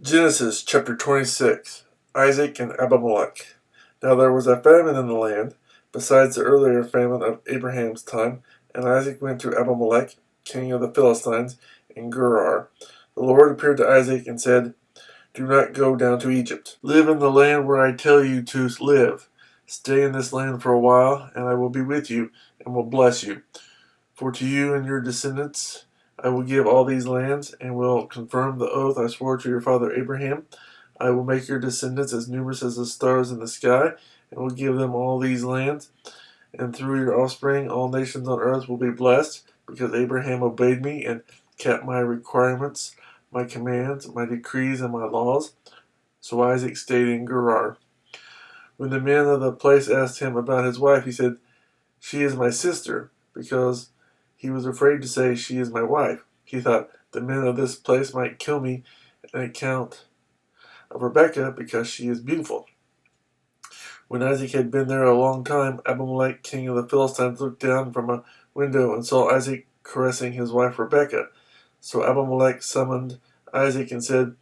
Genesis chapter 26. Isaac and Abimelech. Now there was a famine in the land, besides the earlier famine of Abraham's time, and Isaac went to Abimelech, king of the Philistines, in Gerar. The Lord appeared to Isaac and said, "Do not go down to Egypt. Live in the land where I tell you to live. Stay in this land for a while, and I will be with you, and will bless you. For to you and your descendants I will give all these lands, and will confirm the oath I swore to your father Abraham. I will make your descendants as numerous as the stars in the sky, and will give them all these lands. And through your offspring all nations on earth will be blessed, because Abraham obeyed me and kept my requirements, my commands, my decrees, and my laws." So Isaac stayed in Gerar. When the men of the place asked him about his wife, he said, "She is my sister," because he was afraid to say, "She is my wife." He thought, "The men of this place might kill me on account of Rebekah, because she is beautiful." When Isaac had been there a long time, Abimelech, king of the Philistines, looked down from a window and saw Isaac caressing his wife Rebekah. So Abimelech summoned Isaac and said,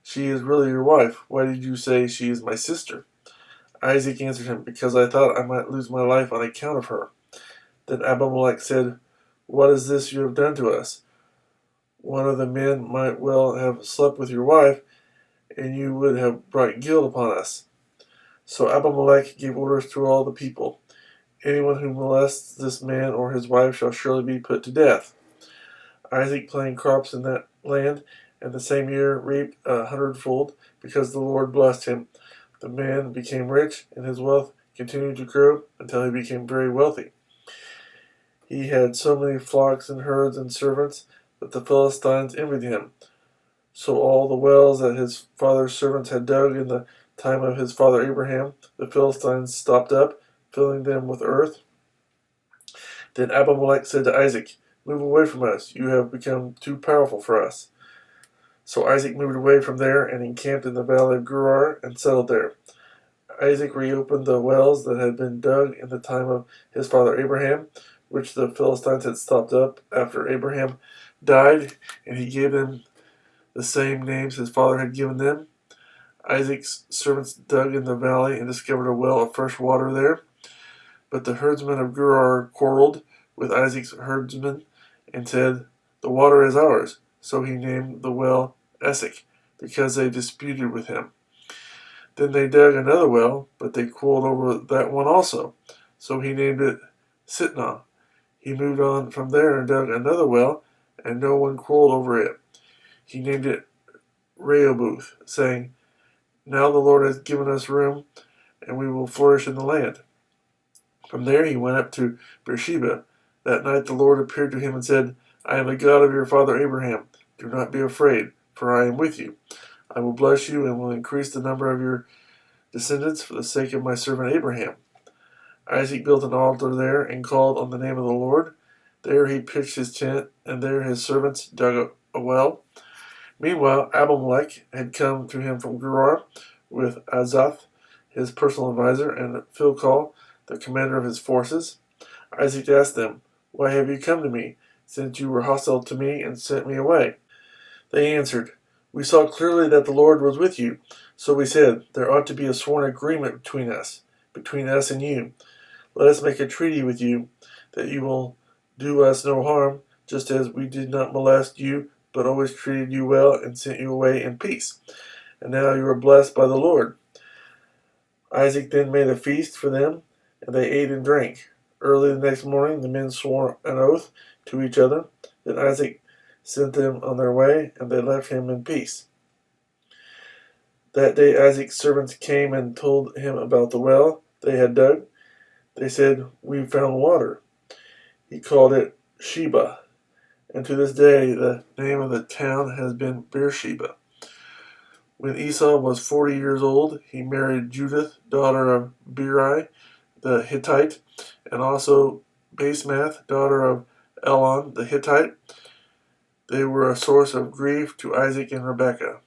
"She is really your wife. Why did you say she is my sister?" Isaac answered him, "Because I thought I might lose my life on account of her." Then Abimelech said, "What is this you have done to us? One of the men might well have slept with your wife, and you would have brought guilt upon us." So Abimelech gave orders to all the people, "Anyone who molests this man or his wife shall surely be put to death." Isaac planted crops in that land, and the same year reaped 100-fold, because the Lord blessed him. The man became rich, and his wealth continued to grow until he became very wealthy. He had so many flocks and herds and servants that the Philistines envied him. So all the wells that his father's servants had dug in the time of his father Abraham, the Philistines stopped up, filling them with earth. Then Abimelech said to Isaac, "Move away from us. You have become too powerful for us." So Isaac moved away from there and encamped in the valley of Gerar and settled there. Isaac reopened the wells that had been dug in the time of his father Abraham, which the Philistines had stopped up after Abraham died, and he gave them the same names his father had given them. Isaac's servants dug in the valley and discovered a well of fresh water there. But the herdsmen of Gerar quarreled with Isaac's herdsmen and said, "The water is ours." So he named the well Esek, because they disputed with him. Then they dug another well, but they quarreled over that one also. So he named it Sitnah. He moved on from there and dug another well, and no one quarreled over it. He named it Rehoboth, saying, "Now the Lord has given us room, and we will flourish in the land." From there he went up to Beersheba. That night the Lord appeared to him and said, "I am the God of your father Abraham. Do not be afraid, for I am with you. I will bless you and will increase the number of your descendants for the sake of my servant Abraham." Isaac built an altar there and called on the name of the Lord. There he pitched his tent, and there his servants dug a well. Meanwhile, Abimelech had come to him from Gerar with Azath, his personal advisor, and Philcol, the commander of his forces. Isaac asked them, "Why have you come to me, since you were hostile to me and sent me away?" They answered, "We saw clearly that the Lord was with you, so we said, there ought to be a sworn agreement between us and you. Let us make a treaty with you, that you will do us no harm, just as we did not molest you, but always treated you well and sent you away in peace. And now you are blessed by the Lord." Isaac then made a feast for them, and they ate and drank. Early the next morning the men swore an oath to each other. Then Isaac sent them on their way, and they left him in peace. That day Isaac's servants came and told him about the well they had dug. They said, "We found water." He called it Sheba, and to this day the name of the town has been Beersheba. When Esau was 40 years old, he married Judith, daughter of Beeri the Hittite, and also Basemath, daughter of Elon the Hittite. They were a source of grief to Isaac and Rebekah.